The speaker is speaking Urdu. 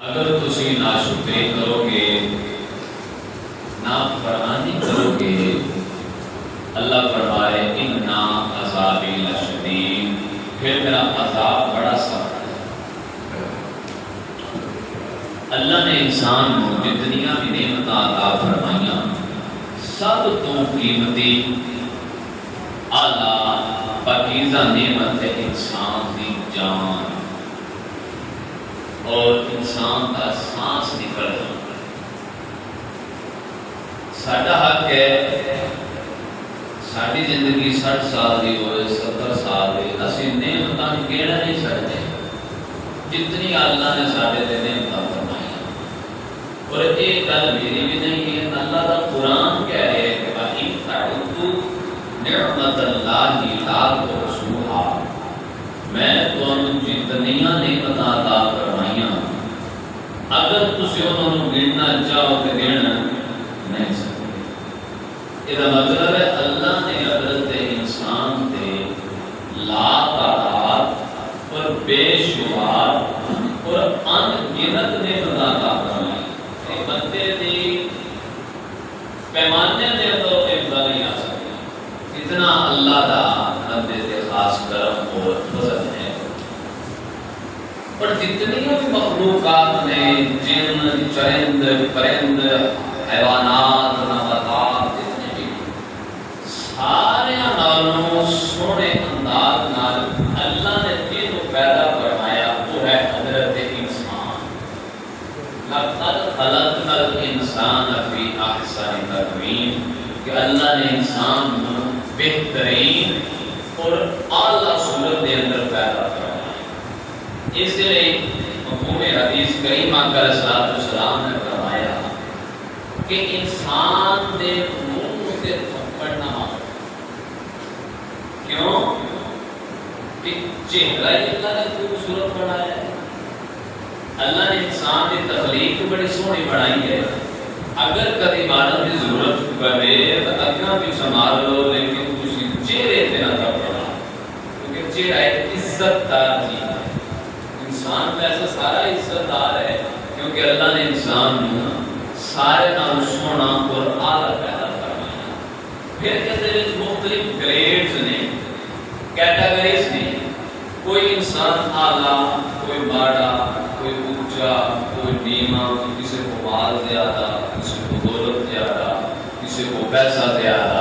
اگر تسی ناشکری کرو گے، نافرمانی کرو گے، اللہ فرمائے اِنَّا عَذَابِي لَشَدِيدٌ، پھر میرا عذاب بڑا سخت ہے۔ اللہ نے انسان کو جتنیاں بھی نعمتاں عطا فرمائیاں، سب تو قیمتی اعلیٰ پاکیزہ نعمت ہے انسان کی جان اور انسان کا سانس نکلنا۔ ساڈا حق ہے ساری زندگی 60 سال دی ہوئے 70 سال دی، اسی نعمتاں گیڑا نہیں سکتے جتنی اللہ نے سارے تے نعمتاں فرمائی۔ اور ایک گل میری بھی نہیں ہے، اللہ کا قرآن کہہ رہے ہیں کہ وَإِن تَعُدُّوا نِعْمَتَ اللَّهِ لَا تُحْصُوهَا، میں تمہیں جتنیاں نعمتاں عطا فرمائیاں اگر تسی انہوں گننا چاہو تو گن نہیں سکتے۔ یہ مطلب ہے اللہ نے حضرت انسان تے لا تعداد اور بے شمار اور ان گنت نعمتاں عطا فرمائی۔ بندے دی پیمانے دے تو افضل نہیں آ سکتی، اتنا اللہ دا بندے تے خاص کرم اور فضل ہے۔ اور جتنی بھی مخلوقات نے، جن، چرند، پرند، حیوانات، نباتات، جتنے بھی سارے نالوں سونے انداز نال اللہ نے جنوں پیدا فرمایا وہ ہے حضرت انسان۔ لَقَدْ خَلَقْنَا الْإِنسَانَ فِي أَحْسَنِ تَقْوِيمٍ، کہ اللہ نے انسان کو بہترین اور اعلیٰ صورت کے اندر پیدا فرمایا۔ اس لیے مفہوم حدیث کریمہ کا رسالت والسلام نے فرمایا کہ انسان دے منہ تے تھپڑ نہ مارو۔ کیوں؟ کہ چہرہ ہی اللہ نے خوبصورت بنایا ہے۔ اللہ نے انسان کی تخلیق بڑی سونی بنائی ہے۔ اگر کبھی مارن کی ضرورت پڑے تو اکھاں بھی سنبھال لو، لیکن کسی چہرے تے نہ تھپڑا، کیونکہ چہرہ ایک عزت دار چیز ہے۔ انسان ویسا سارا عزت دار ہے کیونکہ اللہ نے انسان سارے نام سونا اور اعلیٰ پیدا فرمایا۔ پھر اس مختلف گریڈز نے، کیٹیگریز نے، کوئی انسان اعلیٰ، کوئی ماڑا، کوئی اونچا، کوئی نیما، کسی کو مال زیادہ، کسی کو دولت زیادہ، کسی کو پیسہ زیادہ۔